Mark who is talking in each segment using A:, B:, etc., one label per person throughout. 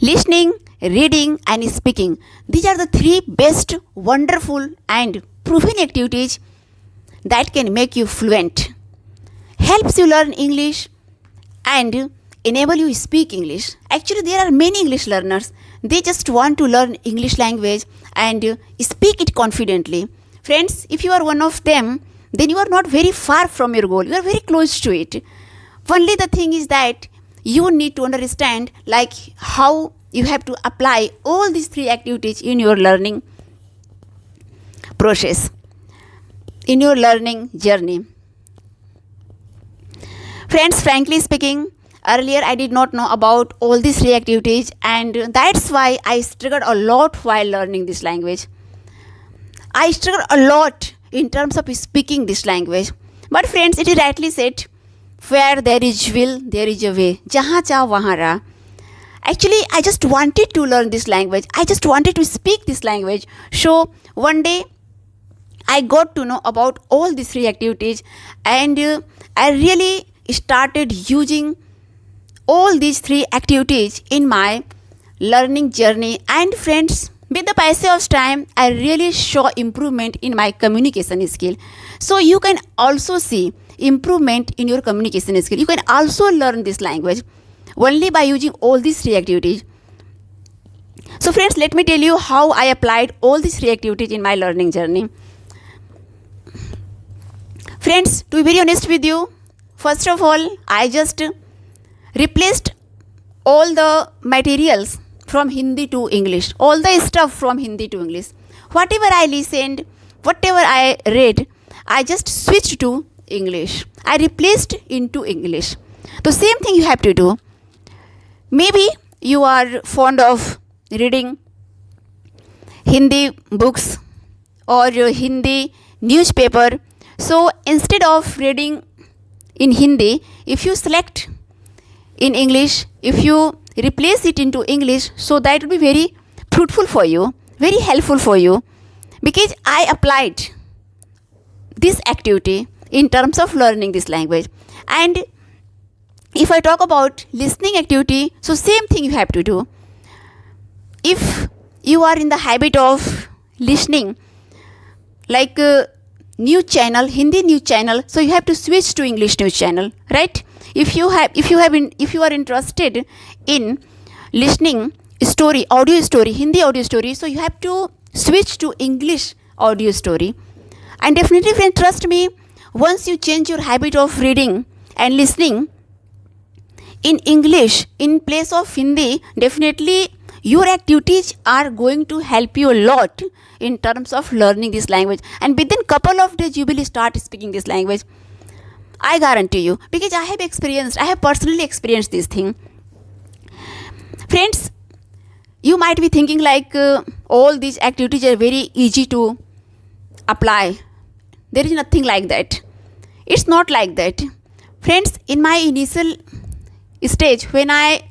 A: Listening, reading, and speaking. These are the three best, wonderful, and proven activities that can make you fluent, helps you learn English, and enable you speak English. Actually, there are many English learners. They just want to learn English language and speak it confidently. Friends, if you are one of them, then you are not very far from your goal. You are very close to it. Only the thing is that you need to understand like how you have to apply all these three activities in your learning process, in your learning journey. Friends, frankly speaking, earlier I did not know about all these three activities, and that's why I struggled a lot while learning this language. I struggled a lot in terms of speaking this language. But friends, it is rightly said, where there is will, there is a way. Jahan cha wahan ra. Actually, I just wanted to learn this language. I just wanted to speak this language. So one day, I got to know about all these three activities, and I really started using all these three activities in my learning journey. And friends, with the passage of time, I really saw improvement in my communication skill. So you can also see improvement in your communication skill. You can also learn this language only by using all these three activities. So friends, let me tell you how I applied all these three activities in my learning journey. Friends, to be very honest with you, first of all, I just replaced all the materials from Hindi to English, all the stuff from Hindi to English. Whatever I listened, whatever I read, I just switched to English. I replaced into English. The same thing you have to do. Maybe you are fond of reading Hindi books or Hindi newspaper. So instead of reading in Hindi, if you select in English, if you replace it into English, so that will be very fruitful for you, very helpful for you, because I applied this activity in terms of learning this language. And if I talk about listening activity, so same thing you have to do. If you are in the habit of listening like news channel, Hindi news channel, so you have to switch to English news channel, right? If you are interested in listening story, audio story, Hindi audio story, so you have to switch to English audio story. And definitely, friends, trust me, once you change your habit of reading and listening in English in place of Hindi, definitely your activities are going to help you a lot in terms of learning this language. And within couple of days, you will start speaking this language. I guarantee you, because I have personally experienced this thing. Friends, you might be thinking like all these activities are very easy to apply. There is nothing like that. It's not like that. Friends, in my initial stage, when I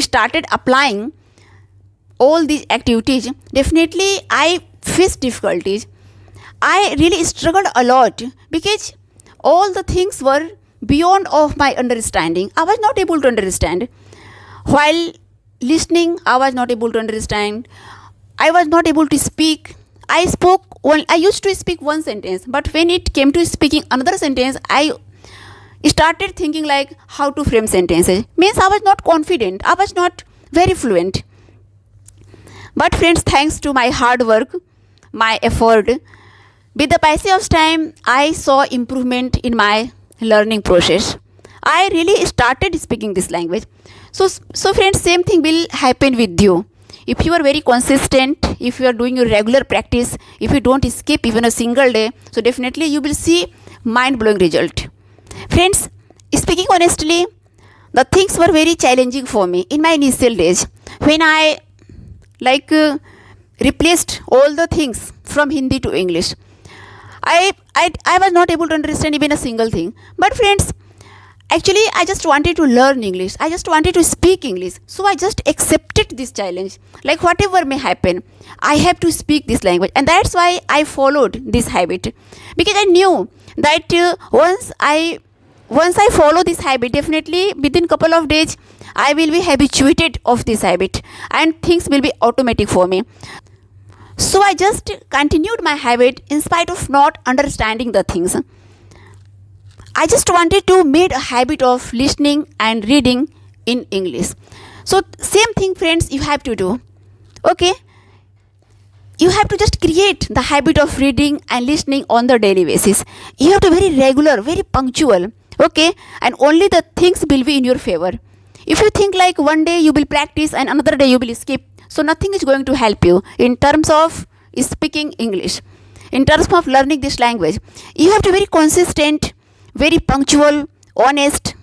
A: started applying all these activities, definitely I faced difficulties. I really struggled a lot because all the things were beyond of my understanding. I was not able to understand. While listening, I was not able to understand. I was not able to speak. I used to speak one sentence, but when it came to speaking another sentence, I started thinking like how to frame sentences. Means I was not confident. I was not very fluent. But friends, thanks to my hard work, my effort, with the passage of time, I saw improvement in my learning process. I really started speaking this language. So friends, same thing will happen with you. If you are very consistent, if you are doing your regular practice, if you don't skip even a single day, so definitely you will see mind-blowing result. Friends, speaking honestly, the things were very challenging for me in my initial days when I replaced all the things from Hindi to English. I was not able to understand even a single thing. But friends, actually I just wanted to learn English. I just wanted to speak English. So I just accepted this challenge. Like whatever may happen, I have to speak this language. And that's why I followed this habit. Because I knew that once I follow this habit, definitely within couple of days, I will be habituated of this habit and things will be automatic for me. So I just continued my habit in spite of not understanding the things. I just wanted to make a habit of listening and reading in English. So same thing friends you have to do. Okay, you have to just create the habit of reading and listening on the daily basis. You have to very regular, very punctual. Okay, and only the things will be in your favor. If you think like one day you will practice and another day you will skip, so nothing is going to help you in terms of speaking English, in terms of learning this language. You have to be very consistent, very punctual, honest.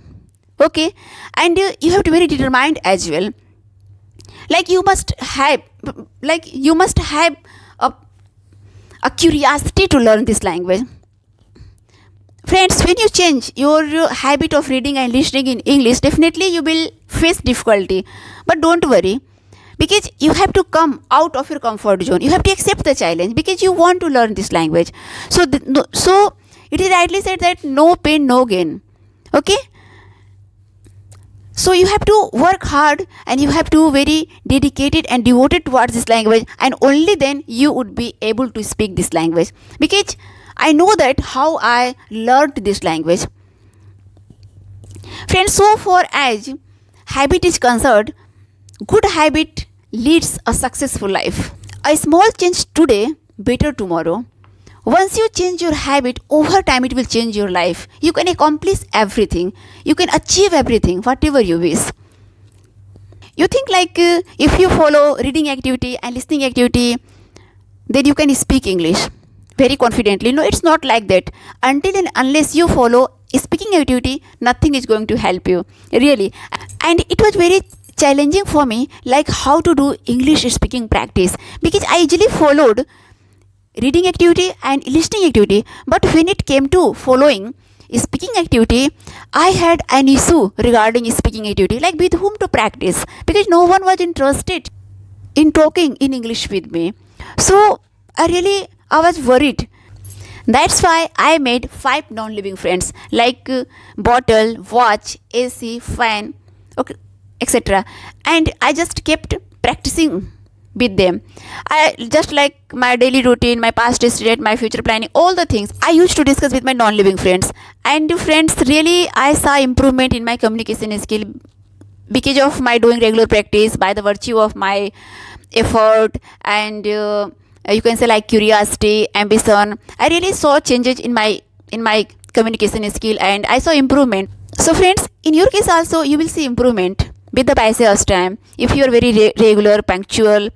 A: Okay, and you have to be very determined as well. Like you must have a curiosity to learn this language. Friends, when you change your habit of reading and listening in English, definitely you will face difficulty. But don't worry, because you have to come out of your comfort zone. You have to accept the challenge because you want to learn this language. So it is rightly said that no pain, no gain. Okay? So you have to work hard and you have to very dedicated and devoted towards this language, and only then you would be able to speak this language. Because I know that how I learned this language. Friends, so far as habit is concerned, good habit leads a successful life. A small change today, better tomorrow. Once you change your habit, over time it will change your life. You can accomplish everything. You can achieve everything, whatever you wish. You think like if you follow reading activity and listening activity, then you can speak English very confidently. No, it's not like that. Until and unless you follow speaking activity, nothing is going to help you, really. And it was very challenging for me, like how to do English speaking practice, because I usually followed reading activity and listening activity, but when it came to following speaking activity, I had an issue regarding speaking activity, like with whom to practice, because no one was interested in talking in English with me. So I was worried. That's why I made 5 non-living friends, like bottle, watch, AC, fan, okay, etc. And I just kept practicing with them. I just like my daily routine, my past history, my future planning, all the things I used to discuss with my non-living friends. And friends, really I saw improvement in my communication skill because of my doing regular practice, by the virtue of my effort and you can say like curiosity, ambition. I really saw changes in my communication skill and I saw improvement. So friends, in your case also you will see improvement with the passage of time if you are very regular, punctual,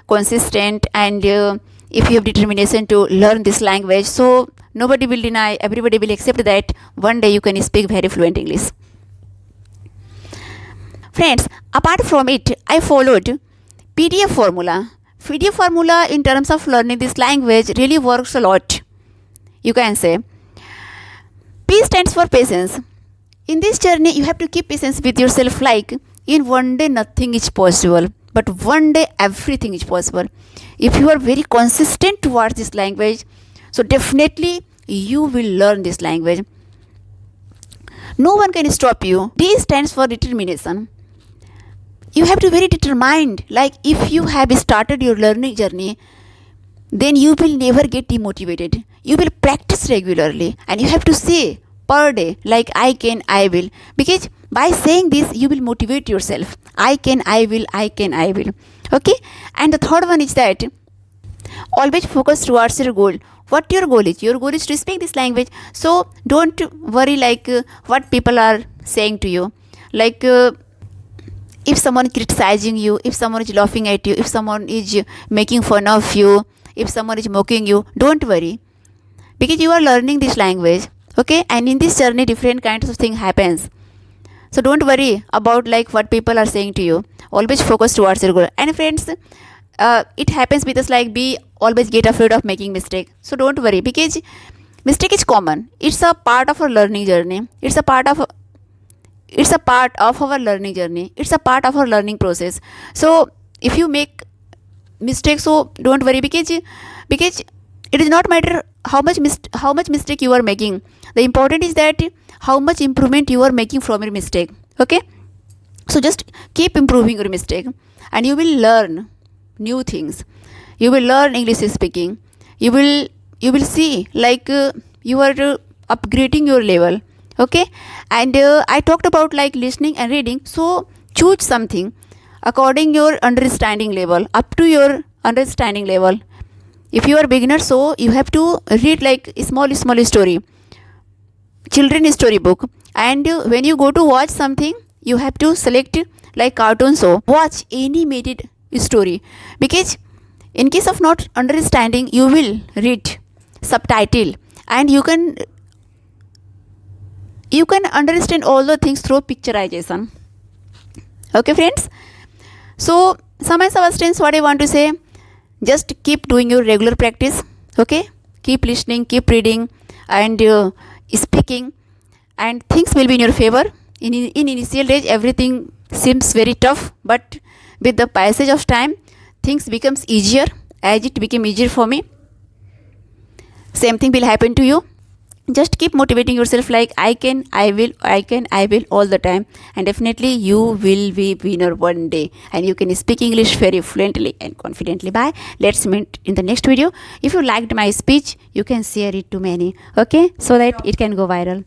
A: consistent, and if you have determination to learn this language. So nobody will deny, everybody will accept that one day you can speak very fluent English. Friends, apart from it, I followed PDF formula. PDF formula in terms of learning this language really works a lot. You can say P stands for patience. In this journey, you have to keep patience with yourself, like in one day nothing is possible, but one day everything is possible. If you are very consistent towards this language, so definitely you will learn this language. No one can stop you. D stands for determination. You have to be very determined. Like if you have started your learning journey, then you will never get demotivated. You will practice regularly and you have to say per day, like I can, I will. Because by saying this, you will motivate yourself. I can, I will, I can, I will. Okay. And the third one is that always focus towards your goal. What your goal is? Your goal is to speak this language. So don't worry like what people are saying to you. Like if someone is criticizing you, if someone is laughing at you, if someone is making fun of you, if someone is mocking you, don't worry. Because you are learning this language. Okay. And in this journey, different kinds of things happens. So don't worry about like what people are saying to you. Always focus towards your goal. And friends, it happens with us like we always get afraid of making mistake. So don't worry, because mistake is common. It's a part of our learning journey. It's a part of our learning journey. It's a part of our learning process. So if you make mistakes, so don't worry, because it does not matter how much mistake you are making. The important is that how much improvement you are making from your mistake. Okay. So just keep improving your mistake, and you will learn new things. You will learn English speaking. You will see like you are upgrading your level. Okay, and I talked about like listening and reading. So choose something according your understanding level, up to your understanding level. If you are beginner, so you have to read like small story, children storybook. And when you go to watch something, you have to select like cartoon show, watch animated story, because in case of not understanding, you will read subtitle, and you can understand all the things through picturization. Okay friends, so some substance what I want to say, just keep doing your regular practice. Okay, keep listening, keep reading, and speaking, and things will be in your favor. In initial days everything seems very tough, but with the passage of time things becomes easier, as it became easier for me. Same thing will happen to you. Just keep motivating yourself like I can, I will all the time, and definitely you will be winner one day, and you can speak English very fluently and confidently. Bye, let's meet in the next video. If you liked my speech, you can share it to many, okay, so that it can go viral.